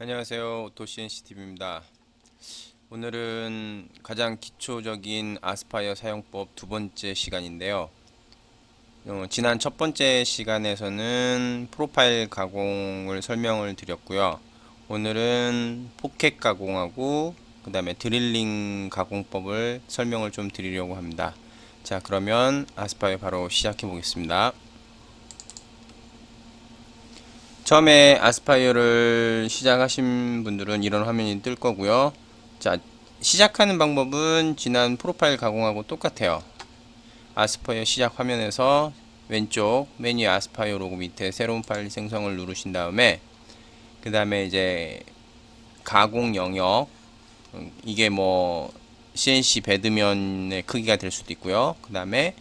안녕하세요. 오토CNCTV입니다. 오늘은 가장 기초적인 아스파이어 사용법 두 번째 시간인데요. 지난 첫 번째 시간에서는 프로파일 가공을 설명을 드렸고요. 오늘은 포켓 가공하고 그 다음에 드릴링 가공법을 설명을 좀 드리려고 합니다. 자, 그러면 아스파이어 바로 시작해 보겠습니다. 처음에 아스파이어를 시작하신 분들은 이런 화면이 뜰 거고요. 자, 시작하는 방법은 지난 프로파일 가공하고 똑같아요. 아스파이어 시작 화면에서 왼쪽 메뉴 아스파이어 로고 밑에 새로운 파일 생성을 누르신 다음에 그 다음에 이제 가공 영역, 이게 뭐 CNC 베드면의 크기가 될 수도 있고요. 그 다음에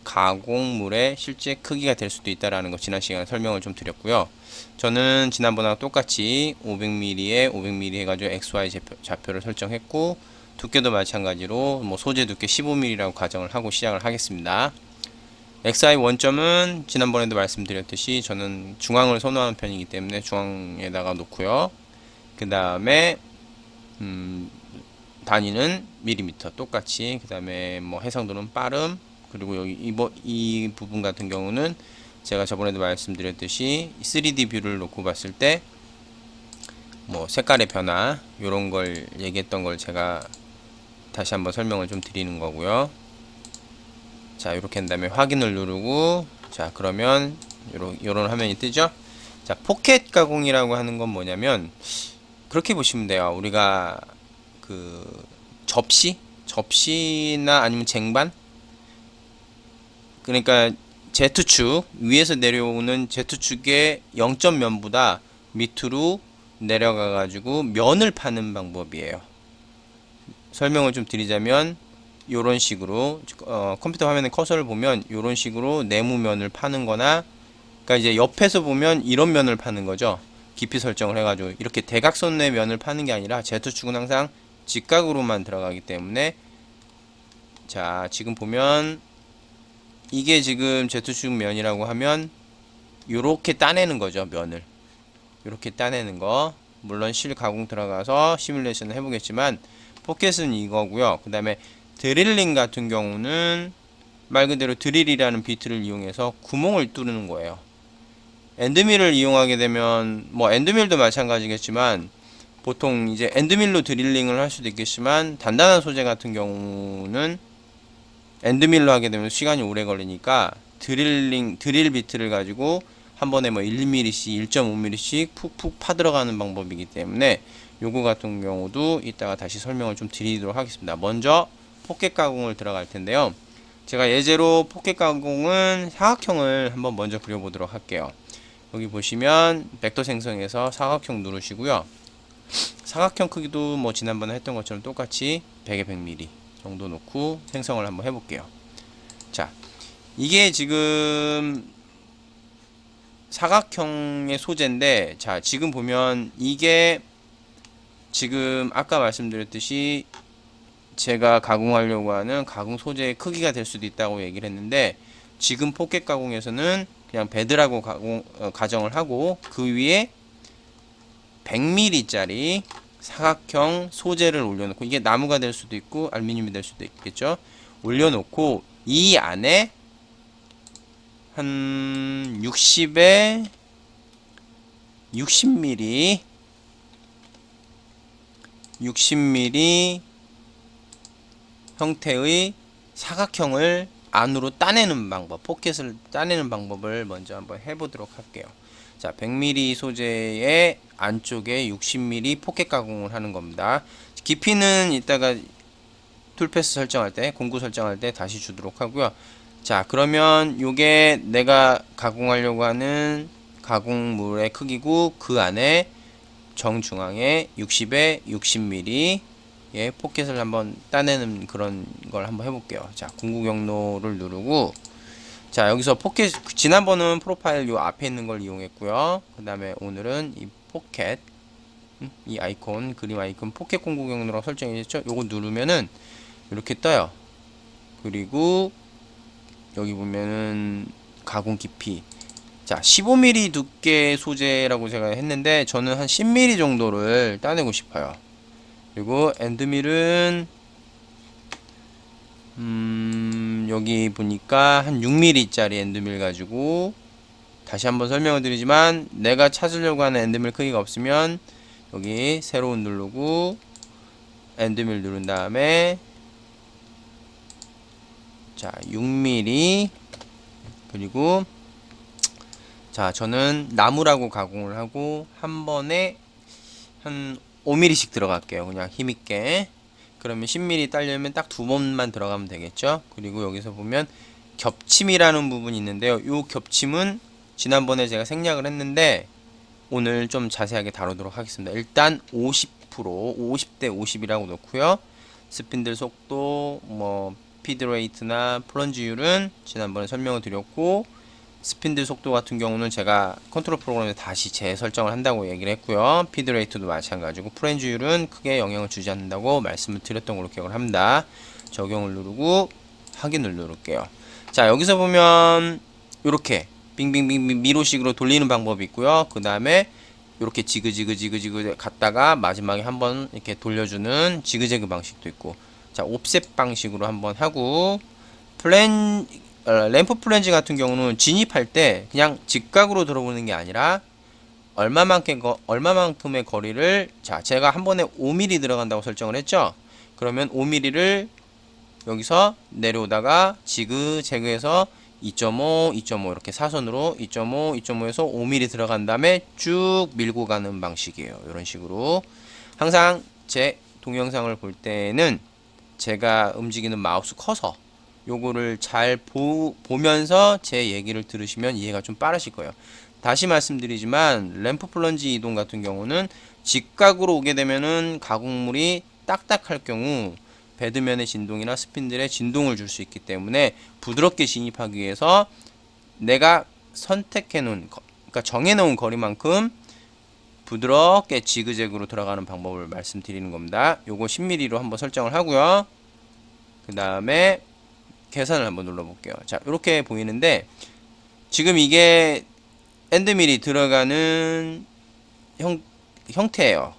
가공물의 실제 크기가 될 수도 있다라는 거 지난 시간에 설명을 좀 드렸고요. 저는 지난번하고 똑같이 500mm에 500mm 해가지고 XY 좌표를 설정했고, 두께도 마찬가지로 뭐 소재 두께 15mm라고 가정을 하고 시작을 하겠습니다. XY 원점은 지난번에도 말씀드렸듯이 저는 중앙을 선호하는 편이기 때문에 중앙에다가 놓고요. 그 다음에 단위는 밀리미터 똑같이, 그 다음에 뭐 해상도는 빠름, 그리고 여기 이 부분 같은 경우는 제가 저번에도 말씀드렸듯이 3D 뷰를 놓고 봤을 때 뭐 색깔의 변화 요런 걸 얘기했던 걸 제가 다시 한번 설명을 좀 드리는 거고요. 자, 이렇게 한 다음에 확인을 누르고, 자, 그러면 요런 화면이 뜨죠. 자, 포켓 가공이라고 하는 건 뭐냐면 그렇게 보시면 돼요. 우리가 그 접시나 아니면 쟁반, 그러니까 Z축 위에서 내려오는 Z축의 0점면보다 밑으로 내려가 가지고 면을 파는 방법이에요. 설명을 좀 드리자면 요런 식으로 컴퓨터 화면에 커서를 보면 요런 식으로 네모면을 파는 거나, 그러니까 이제 옆에서 보면 이런 면을 파는 거죠. 깊이 설정을 해가지고 이렇게 대각선의 면을 파는 게 아니라 Z축은 항상 직각으로만 들어가기 때문에, 자, 지금 보면 이게 지금 Z축 면이라고 하면 요렇게 따내는 거죠. 면을 요렇게 따내는 거. 물론 실 가공 들어가서 시뮬레이션을 해보겠지만 포켓은 이거고요. 그 다음에 드릴링 같은 경우는 말 그대로 드릴이라는 비트를 이용해서 구멍을 뚫는 거예요. 엔드밀을 이용하게 되면 뭐 엔드밀도 마찬가지겠지만 보통 이제 엔드밀로 드릴링을 할 수도 있겠지만, 단단한 소재 같은 경우는 엔드밀로 하게 되면 시간이 오래 걸리니까 드릴 비트를 가지고 한 번에 뭐 1mm씩 1.5mm씩 푹푹 파 들어가는 방법이기 때문에 요거 같은 경우도 이따가 다시 설명을 좀 드리도록 하겠습니다. 먼저 포켓 가공을 들어갈 텐데요. 제가 예제로 포켓 가공은 사각형을 한번 먼저 그려보도록 할게요. 여기 보시면 벡터 생성해서 사각형 누르시고요. 사각형 크기도 뭐 지난번에 했던 것처럼 똑같이 100에 100mm 정도 놓고 생성을 한번 해볼게요. 자, 이게 지금 사각형의 소재인데, 자, 지금 보면 이게 지금 아까 말씀드렸듯이 제가 가공하려고 하는 가공 소재의 크기가 될 수도 있다고 얘기를 했는데, 지금 포켓 가공에서는 그냥 베드라고 가정을 하고 그 위에 100mm 짜리 사각형 소재를 올려놓고, 이게 나무가 될 수도 있고 알루미늄이 될 수도 있겠죠. 올려놓고 이 안에 한 60에 60mm 형태의 사각형을 안으로 따내는 방법, 포켓을 따내는 방법을 먼저 한번 해보도록 할게요. 자, 100mm 소재의 안쪽에 60mm 포켓 가공을 하는 겁니다. 깊이는 이따가 툴패스 설정할 때, 공구 설정할 때 다시 주도록 하고요. 자, 그러면 요게 내가 가공하려고 하는 가공물의 크기고, 그 안에 정중앙에 60에 60mm 예, 포켓을 한번 따내는 그런 걸 한번 해볼게요. 자, 공구 경로를 누르고, 자, 여기서 포켓, 지난번은 프로파일 요 앞에 있는 걸 이용했고요. 그 다음에 오늘은 이 포켓, 이 아이콘, 그림 아이콘 포켓 공구 경로라고 설정했죠. 요거 누르면은 이렇게 떠요. 그리고 여기 보면은 가공 깊이 자, 15mm 두께 소재라고 제가 했는데 저는 한 10mm 정도를 따내고 싶어요. 그리고 엔드밀은 여기 보니까 한 6mm 짜리 엔드밀 가지고, 다시 한번 설명을 드리지만 내가 찾으려고 하는 엔드밀 크기가 없으면 여기 새로운 누르고 엔드밀 누른 다음에, 자 6mm, 그리고 자 저는 나무라고 가공을 하고 한 번에 한 5mm씩 들어갈게요. 그냥 힘있게. 그러면 10mm 따려면 딱 두 번만 들어가면 되겠죠. 그리고 여기서 보면 겹침이라는 부분이 있는데요. 이 겹침은 지난번에 제가 생략을 했는데 오늘 좀 자세하게 다루도록 하겠습니다. 일단 50대 50이라고 놓고요. 스핀들 속도, 뭐 피드레이트나 플런지율은 지난번에 설명을 드렸고, 스핀들 속도 같은 경우는 제가 컨트롤 프로그램에 다시 재설정을 한다고 얘기를 했고요. 피드레이트도 마찬가지고 플런지율은 크게 영향을 주지 않는다고 말씀을 드렸던 걸로 기억을 합니다. 적용을 누르고 확인을 누를게요. 자, 여기서 보면 이렇게 빙빙빙 미로식으로 돌리는 방법이 있고요. 그 다음에 이렇게 지그지그 갔다가 마지막에 한번 이렇게 돌려주는 지그재그 방식도 있고, 자 옵셋 방식으로 한번 하고, 램프 플랜지 같은 경우는 진입할 때 그냥 직각으로 들어보는 게 아니라 얼마만큼의 거리를, 자 제가 한 번에 5mm 들어간다고 설정을 했죠. 그러면 5mm를 여기서 내려오다가 지그재그해서 2.5, 2.5 이렇게 사선으로 2.5, 2.5에서 5mm 들어간 다음에 쭉 밀고 가는 방식이에요. 이런 식으로 항상 제 동영상을 볼 때는 제가 움직이는 마우스 커서 요거를 잘 보면서 제 얘기를 들으시면 이해가 좀 빠르실 거예요. 다시 말씀드리지만 램프 플런지 이동 같은 경우는 직각으로 오게 되면은 가공물이 딱딱할 경우 베드면의 진동이나 스핀들의 진동을 줄 수 있기 때문에 부드럽게 진입하기 위해서 내가 선택해 놓은, 그러니까 정해 놓은 거리만큼 부드럽게 지그재그로 들어가는 방법을 말씀드리는 겁니다. 요거 10mm로 한번 설정을 하고요. 그 다음에 계산을 한번 눌러 볼게요. 자, 이렇게 보이는데 지금 이게 엔드밀이 들어가는 형태예요.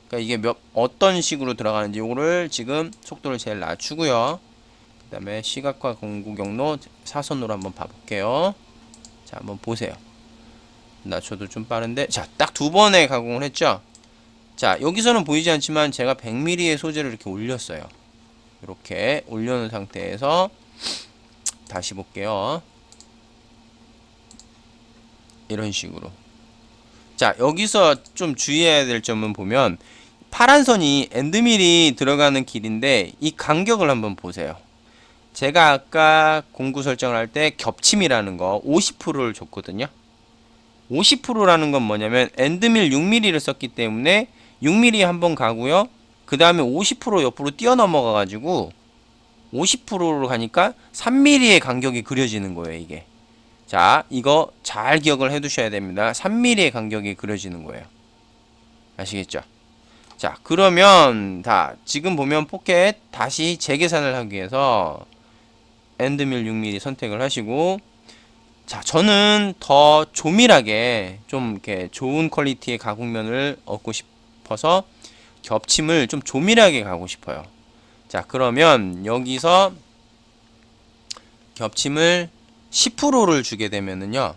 그러니까 이게 어떤 식으로 들어가는지 요거를 지금 속도를 제일 낮추고요. 그 다음에 시각화 공구 경로 사선으로 한번 봐볼게요. 자, 한번 보세요. 낮춰도 좀 빠른데, 자, 딱 두 번에 가공을 했죠. 자, 여기서는 보이지 않지만 제가 100mm의 소재를 이렇게 올렸어요. 이렇게 올려놓은 상태에서 다시 볼게요. 이런 식으로. 자, 여기서 좀 주의해야 될 점은 보면 파란 선이 엔드밀이 들어가는 길인데 이 간격을 한번 보세요. 제가 아까 공구 설정을 할 때 겹침이라는 거 50%를 줬거든요. 50%라는 건 뭐냐면 엔드밀 6mm를 썼기 때문에 6mm 한번 가고요. 그 다음에 50% 옆으로 뛰어넘어가 가지고 50%로 가니까 3mm의 간격이 그려지는 거예요, 이게. 자, 이거 잘 기억을 해 두셔야 됩니다. 3mm의 간격이 그려지는 거예요. 아시겠죠? 자, 그러면 지금 보면 포켓 다시 재계산을 하기 위해서 엔드밀 6mm 선택을 하시고, 자, 저는 더 조밀하게 좀 이렇게 좋은 퀄리티의 가공면을 얻고 싶어서 겹침을 좀 조밀하게 가고 싶어요. 자, 그러면 여기서 겹침을 10%를 주게 되면은요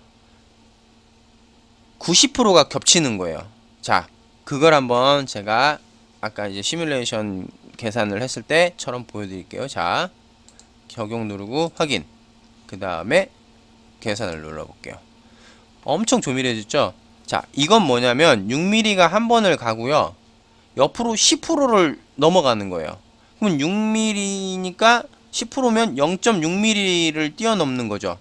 90%가 겹치는 거예요. 자, 그걸 한번 제가 아까 이제 시뮬레이션 계산을 했을 때처럼 보여드릴게요. 자, 적용 누르고 확인. 그 다음에 계산을 눌러볼게요. 엄청 조밀해졌죠? 자, 이건 뭐냐면 6mm가 한 번을 가고요. 옆으로 10%를 넘어가는 거예요. 그럼 6mm니까 10%면 0.6mm를 뛰어넘는 거죠.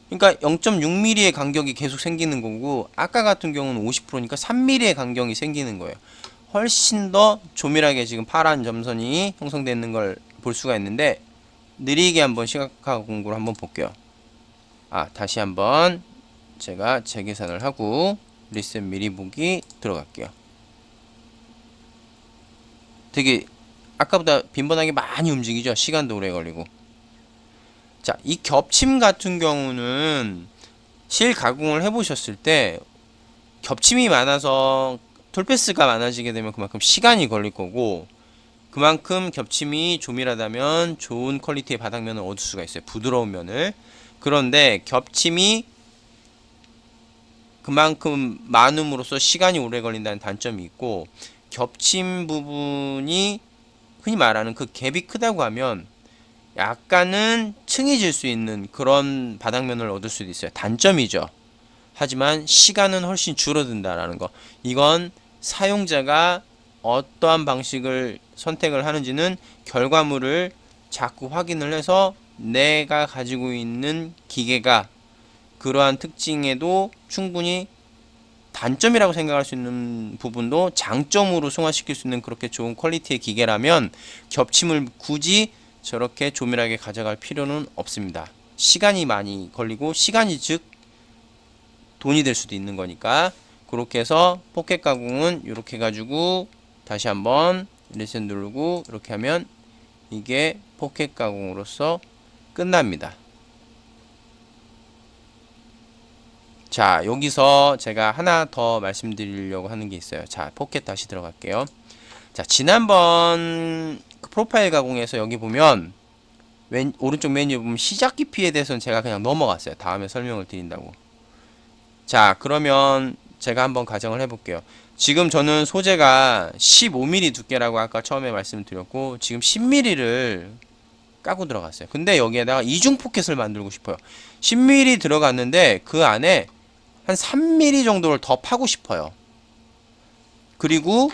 그러니까 0.6mm의 간격이 계속 생기는 거고, 아까 같은 경우는 50%니까 3mm의 간격이 생기는 거예요. 훨씬 더 조밀하게 지금 파란 점선이 형성되는 걸 볼 수가 있는데, 느리게 한번 시각화 공구를 한번 볼게요. 다시 한번 제가 재계산을 하고 리셋 미리 보기 들어갈게요. 되게 아까보다 빈번하게 많이 움직이죠. 시간도 오래 걸리고. 자, 이 겹침 같은 경우는 실 가공을 해보셨을 때 겹침이 많아서 톨패스가 많아지게 되면 그만큼 시간이 걸릴 거고, 그만큼 겹침이 조밀하다면 좋은 퀄리티의 바닥면을 얻을 수가 있어요. 부드러운 면을. 그런데 겹침이 그만큼 많음으로써 시간이 오래 걸린다는 단점이 있고, 겹침 부분이 흔히 말하는 그 갭이 크다고 하면 약간은 층이 질 수 있는 그런 바닥면을 얻을 수도 있어요. 단점이죠. 하지만 시간은 훨씬 줄어든다라는 거. 이건 사용자가 어떠한 방식을 선택을 하는지는 결과물을 자꾸 확인을 해서 내가 가지고 있는 기계가 그러한 특징에도 충분히 단점이라고 생각할 수 있는 부분도 장점으로 승화시킬 수 있는 그렇게 좋은 퀄리티의 기계라면 겹침을 굳이 저렇게 조밀하게 가져갈 필요는 없습니다. 시간이 많이 걸리고, 시간이 즉 돈이 될 수도 있는 거니까. 그렇게 해서 포켓 가공은 이렇게 해가지고 다시 한번 리셋 누르고 이렇게 하면 이게 포켓 가공으로서 끝납니다. 자, 여기서 제가 하나 더 말씀드리려고 하는 게 있어요. 자, 포켓 다시 들어갈게요. 자, 지난번 그 프로파일 가공에서 여기 보면 오른쪽 메뉴에 보면 시작 깊이에 대해서는 제가 그냥 넘어갔어요. 다음에 설명을 드린다고. 자, 그러면 제가 한번 가정을 해볼게요. 지금 저는 소재가 15mm 두께라고 아까 처음에 말씀드렸고, 지금 10mm를 까고 들어갔어요. 근데 여기에다가 이중 포켓을 만들고 싶어요. 10mm 들어갔는데 그 안에 한 3mm 정도를 더 파고 싶어요. 그리고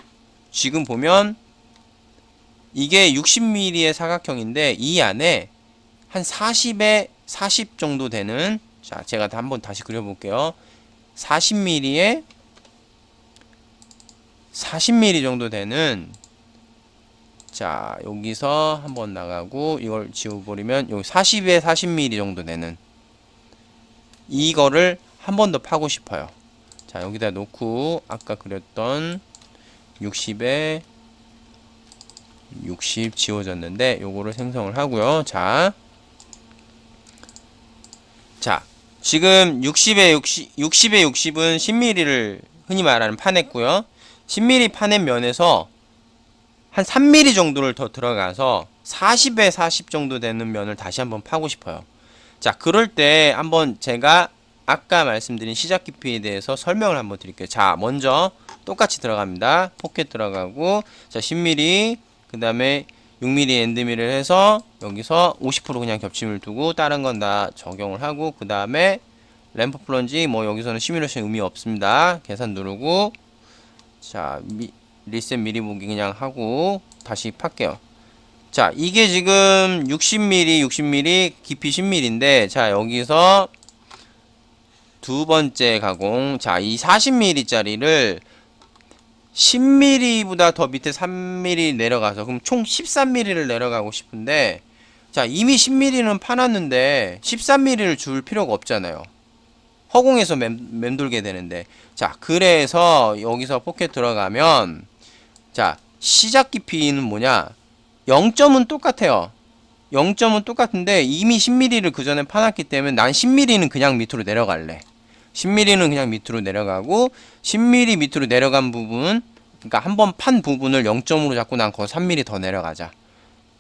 지금 보면 이게 60mm의 사각형인데 이 안에 한 40에 40 정도 되는, 자, 제가 한번 다시 그려볼게요. 40mm에 40mm 정도 되는, 자, 여기서 한번 나가고 이걸 지워버리면 여기 40에 40mm 정도 되는 이거를 한 번 더 파고 싶어요. 자, 여기다 놓고 아까 그렸던 60에 60 지워졌는데 요거를 생성을 하고요. 자, 지금 60에 60은 10mm를 흔히 말하는 파냈고요. 10mm 파낸 면에서 한 3mm 정도를 더 들어가서 40에 40 정도 되는 면을 다시 한번 파고 싶어요. 자, 그럴 때 한번 제가 아까 말씀드린 시작 깊이에 대해서 설명을 한번 드릴게요. 자, 먼저 똑같이 들어갑니다. 포켓 들어가고, 자, 10mm, 그 다음에 6mm 엔드밀을 해서 여기서 50% 그냥 겹침을 두고 다른 건 다 적용을 하고, 그 다음에 램프 플런지 뭐 여기서는 시뮬레이션 의미 없습니다. 계산 누르고, 자, 리셋 미리 보기 그냥 하고 다시 팔게요. 자, 이게 지금 60mm 깊이 10mm인데, 자, 여기서 두 번째 가공, 자, 이 40mm 짜리를 10mm보다 더 밑에 3mm 내려가서, 그럼 총 13mm를 내려가고 싶은데, 자, 이미 10mm는 파놨는데 13mm를 줄 필요가 없잖아요. 허공에서 맴돌게 되는데. 자, 그래서 여기서 포켓 들어가면, 자, 시작 깊이는 뭐냐? 0점은 똑같아요. 0점은 똑같은데 이미 10mm를 그 전에 파놨기 때문에 난 10mm는 그냥 밑으로 내려갈래. 10mm는 그냥 밑으로 내려가고, 10mm 밑으로 내려간 부분, 그러니까 한번 판 부분을 0점으로 잡고 난 거기서 3mm 더 내려가자.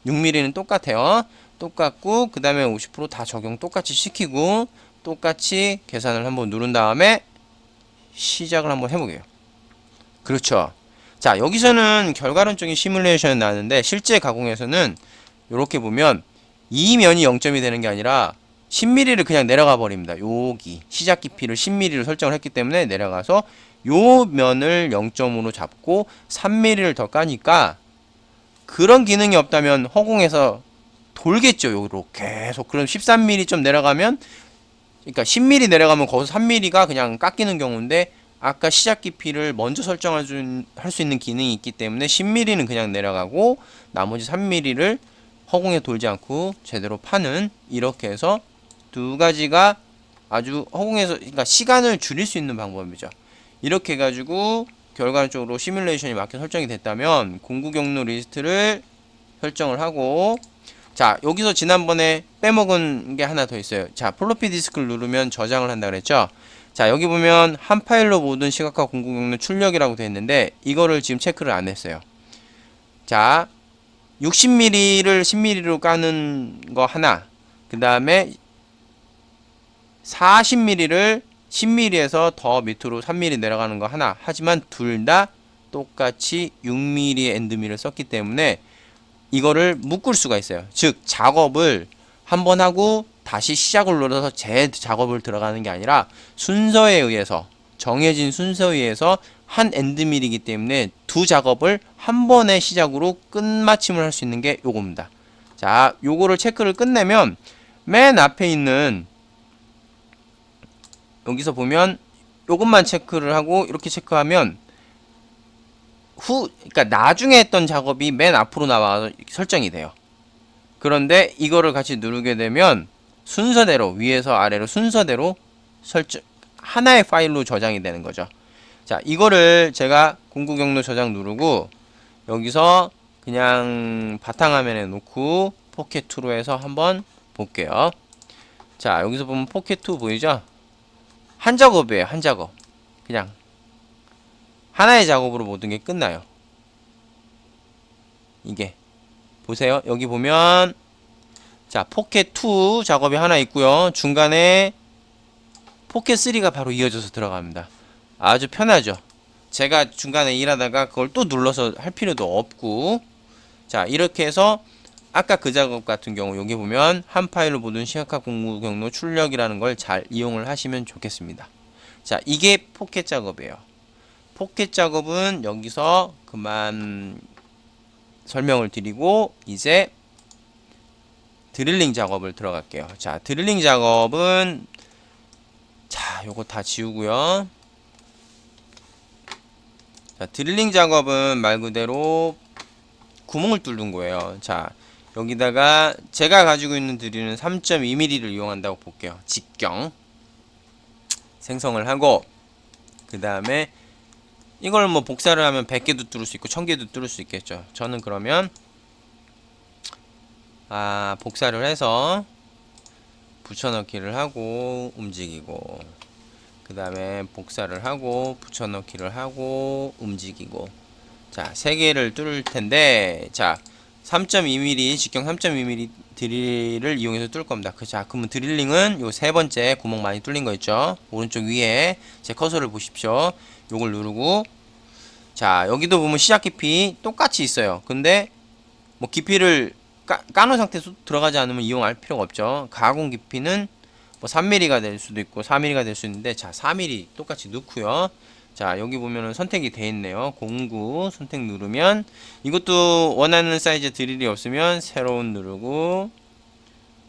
6mm는 똑같아요. 똑같고, 그 다음에 50% 다 적용 똑같이 시키고, 똑같이 계산을 한번 누른 다음에 시작을 한번 해보게요. 그렇죠. 자, 여기서는 결과론적인 시뮬레이션이 나는데 실제 가공에서는 이렇게 보면 이 면이 0점이 되는 게 아니라 10mm를 그냥 내려가 버립니다. 여기 시작 깊이를 10mm로 설정을 했기 때문에 내려가서 요 면을 0점으로 잡고 3mm를 더 까니까, 그런 기능이 없다면 허공에서 돌겠죠. 요렇게 계속. 그럼 13mm 좀 내려가면, 그러니까 10mm 내려가면 거기서 3mm가 그냥 깎이는 경우인데, 아까 시작 깊이를 먼저 설정할 수 있는 기능이 있기 때문에 10mm는 그냥 내려가고 나머지 3mm를 허공에 돌지 않고 제대로 파는, 이렇게 해서 두 가지가 아주 허공에서, 그러니까 시간을 줄일 수 있는 방법이죠. 이렇게 해가지고 결과적으로 시뮬레이션이 맞게 설정이 됐다면 공구 경로 리스트를 설정을 하고, 자, 여기서 지난번에 빼먹은 게 하나 더 있어요. 자, 플로피 디스크를 누르면 저장을 한다 그랬죠. 자, 여기 보면 한 파일로 모든 시각화 공구 경로 출력이라고 되어 있는데 이거를 지금 체크를 안 했어요. 자, 60mm를 10mm로 까는 거 하나, 그 다음에 40mm를 10mm에서 더 밑으로 3mm 내려가는 거 하나. 하지만 둘 다 똑같이 6mm 엔드밀을 썼기 때문에 이거를 묶을 수가 있어요. 즉 작업을 한번 하고 다시 시작을 눌러서 재작업을 들어가는 게 아니라 순서에 의해서, 정해진 순서에 의해서 한 엔드밀이기 때문에 두 작업을 한 번의 시작으로 끝마침을 할 수 있는 게 요겁니다. 자, 요거를 체크를 끝내면 맨 앞에 있는, 여기서 보면 요것만 체크를 하고 이렇게 체크하면 그러니까 나중에 했던 작업이 맨 앞으로 나와서 설정이 돼요. 그런데 이거를 같이 누르게 되면 순서대로, 위에서 아래로 순서대로 설정, 하나의 파일로 저장이 되는 거죠. 자, 이거를 제가 공구 경로 저장 누르고 여기서 그냥 바탕화면에 놓고 포켓2로 해서 한번 볼게요. 자, 여기서 보면 포켓2 보이죠? 한 작업이에요. 한 작업. 그냥 하나의 작업으로 모든 게 끝나요. 이게 보세요. 여기 보면 자, 포켓2 작업이 하나 있고요. 중간에 포켓3가 바로 이어져서 들어갑니다. 아주 편하죠. 제가 중간에 일하다가 그걸 또 눌러서 할 필요도 없고, 자, 이렇게 해서 아까 그 작업 같은 경우 여기 보면 한 파일로 모든 시각화 공구 경로 출력이라는 걸 잘 이용을 하시면 좋겠습니다. 자, 이게 포켓 작업이에요. 포켓 작업은 여기서 그만 설명을 드리고 이제 드릴링 작업을 들어갈게요. 자, 드릴링 작업은, 자, 요거 다 지우고요. 자, 드릴링 작업은 말 그대로 구멍을 뚫는 거예요. 자, 여기다가 제가 가지고 있는 드릴은 3.2mm를 이용한다고 볼게요. 직경 생성을 하고, 그 다음에 이걸 뭐 복사를 하면 100개도 뚫을 수 있고 1000개도 뚫을 수 있겠죠. 저는 그러면 복사를 해서 붙여넣기를 하고 움직이고, 그 다음에 복사를 하고 붙여넣기를 하고 움직이고, 자, 3개를 뚫을 텐데, 자, 3.2mm 직경 3.2mm 드릴을 이용해서 뚫을 겁니다. 자, 그러면 드릴링은 요 세 번째 구멍 많이 뚫린 거 있죠? 오른쪽 위에 제 커서를 보십시오. 요걸 누르고, 자, 여기도 보면 시작 깊이 똑같이 있어요. 근데 뭐 깊이를 까놓은 상태에서 들어가지 않으면 이용할 필요가 없죠. 가공 깊이는 뭐 3mm가 될 수도 있고 4mm가 될 수 있는데, 자, 4mm 똑같이 넣고요. 자, 여기 보면은 선택이 돼 있네요. 공구 선택 누르면, 이것도 원하는 사이즈 드릴이 없으면 새로운 누르고,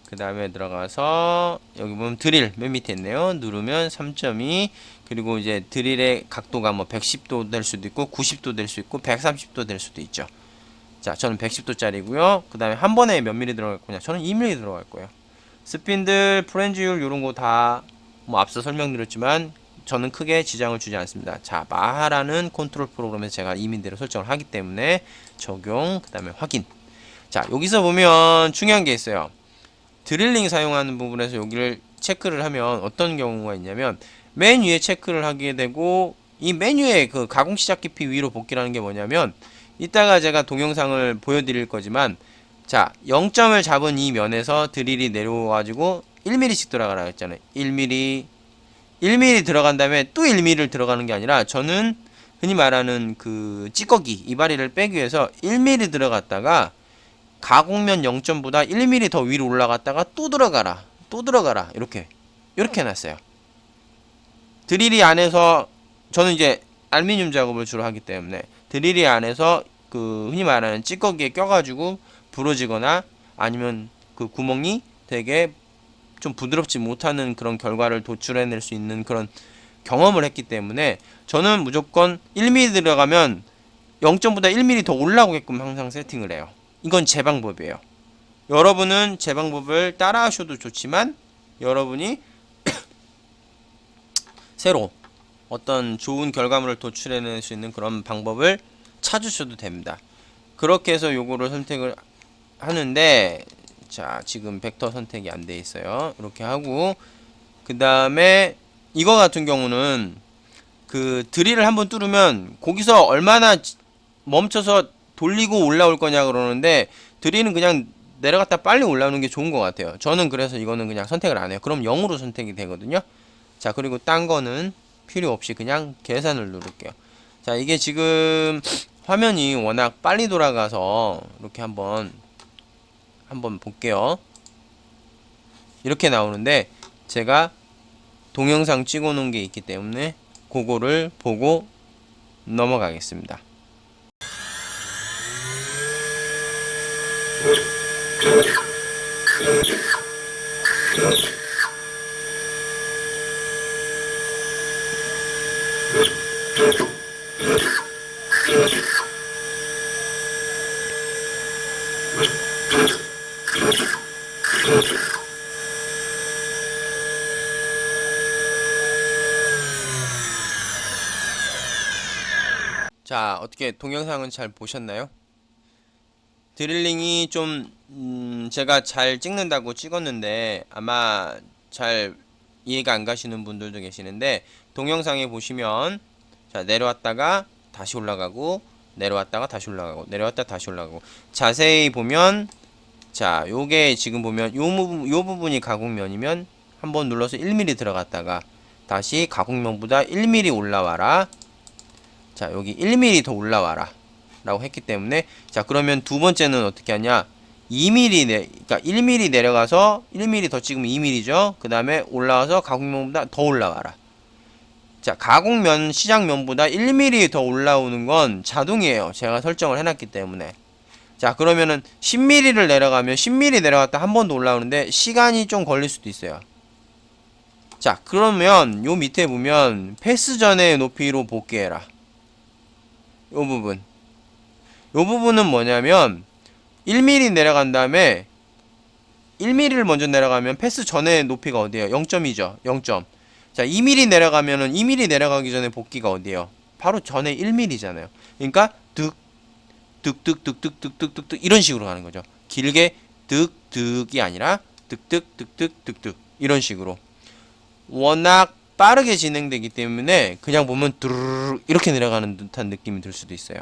그 다음에 들어가서 여기 보면 드릴 맨 밑에 있네요. 누르면 3.2, 그리고 이제 드릴의 각도가 뭐 110도 될 수도 있고 90도 될 수 있고 130도 될 수도 있죠. 자, 저는 110도짜리고요. 그 다음에 한 번에 몇 미리 들어갈 거냐? 저는 2mm 들어갈 거예요. 스핀들, 프렌즈율 요런 거 다 뭐 앞서 설명드렸지만 저는 크게 지장을 주지 않습니다. 자, 마하라는 컨트롤 프로그램에서 제가 이민대로 설정을 하기 때문에 적용, 그 다음에 확인. 자, 여기서 보면 중요한 게 있어요. 드릴링 사용하는 부분에서 여기를 체크를 하면 어떤 경우가 있냐면, 맨 위에 체크를 하게 되고, 이 메뉴의 그 가공 시작 깊이 위로 복귀라는 게 뭐냐면, 이따가 제가 동영상을 보여드릴 거지만, 자, 0점을 잡은 이 면에서 드릴이 내려와가지고 1mm씩 들어가라 했잖아요. 1mm 들어간 다음에 또 1mm를 들어가는 게 아니라, 저는 흔히 말하는 그 찌꺼기 이바리를 빼기 위해서 1mm 들어갔다가 가공면 0점보다 1mm 더 위로 올라갔다가 또 들어가라 이렇게 해놨어요. 드릴이 안에서, 저는 이제 알루미늄 작업을 주로 하기 때문에 드릴이 안에서 그 흔히 말하는 찌꺼기에 껴가지고 부러지거나 아니면 그 구멍이 되게 좀 부드럽지 못하는 그런 결과를 도출해낼 수 있는 그런 경험을 했기 때문에, 저는 무조건 1mm 들어가면 0점보다 1mm 더 올라오게끔 항상 세팅을 해요. 이건 제 방법이에요. 여러분은 제 방법을 따라 하셔도 좋지만, 여러분이 새로 어떤 좋은 결과물을 도출해낼 수 있는 그런 방법을 찾으셔도 됩니다. 그렇게 해서 요거를 선택을 하는데, 자, 지금 벡터 선택이 안 돼 있어요. 이렇게 하고, 그 다음에 이거 같은 경우는 그 드릴을 한번 뚫으면 거기서 얼마나 멈춰서 돌리고 올라올 거냐 그러는데, 드릴은 그냥 내려갔다 빨리 올라오는 게 좋은 것 같아요. 저는 그래서 이거는 그냥 선택을 안 해요. 그럼 0으로 선택이 되거든요. 자, 그리고 딴 거는 필요 없이 그냥 계산을 누를게요. 자, 이게 지금 화면이 워낙 빨리 돌아가서 이렇게 한번 볼게요. 이렇게 나오는데 제가 동영상 찍어 놓은 게 있기 때문에 그거를 보고 넘어가겠습니다. 자, 어떻게 동영상은 잘 보셨나요? 드릴링이 좀 제가 잘 찍는다고 찍었는데 아마 잘 이해가 안 가시는 분들도 계시는데, 동영상에 보시면 자, 내려왔다가 다시 올라가고, 내려왔다가 다시 올라가고, 내려왔다 다시 올라가고, 자세히 보면 자, 요게 지금 보면 요 부분이 가공면이면 한번 눌러서 1mm 들어갔다가 다시 가공면보다 1mm 올라와라. 자, 여기 1mm 더 올라와라 라고 했기 때문에, 자, 그러면 두 번째는 어떻게 하냐, 2mm 그러니까 1mm 내려가서 1mm 더 찍으면 2mm죠. 그 다음에 올라와서 가공면보다 더 올라와라. 자, 가공면 시작면보다 1mm 더 올라오는 건 자동이에요. 제가 설정을 해놨기 때문에. 자, 그러면은 10mm를 내려가면 10mm 내려갔다 한 번 더 올라오는데 시간이 좀 걸릴 수도 있어요. 자, 그러면 요 밑에 보면 패스 전의 높이로 복귀해라. 요 부분은 뭐냐면 1mm 내려간 다음에 1mm를 먼저 내려가면 패스 전의 높이가 어디에요? 0점이죠. 0점. 자, 2mm 내려가면은 2mm 내려가기 전에 복귀가 어디에요? 바로 전에 1mm잖아요. 그러니까 득득득득득득득득 이런 식으로 가는 거죠. 길게 득득이 아니라 득득득득득득 이런 식으로. 워낙 빠르게 진행되기 때문에 그냥 보면 두르르 이렇게 내려가는 듯한 느낌이 들 수도 있어요.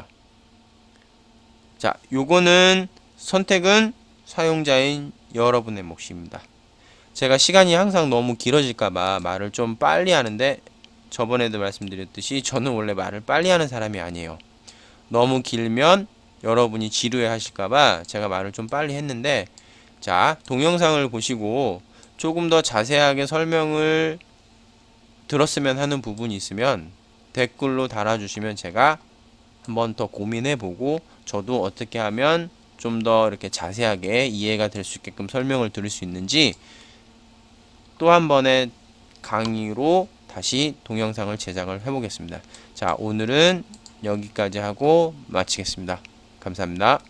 자, 요거는 선택은 사용자인 여러분의 몫입니다. 제가 시간이 항상 너무 길어질까봐 말을 좀 빨리 하는데, 저번에도 말씀드렸듯이 저는 원래 말을 빨리 하는 사람이 아니에요. 너무 길면 여러분이 지루해 하실까봐 제가 말을 좀 빨리 했는데, 자, 동영상을 보시고 조금 더 자세하게 설명을 들었으면 하는 부분이 있으면 댓글로 달아주시면 제가 한번 더 고민해보고 저도 어떻게 하면 좀 더 이렇게 자세하게 이해가 될 수 있게끔 설명을 드릴 수 있는지 또 한 번의 강의로 다시 동영상을 제작을 해보겠습니다. 자, 오늘은 여기까지 하고 마치겠습니다. 감사합니다.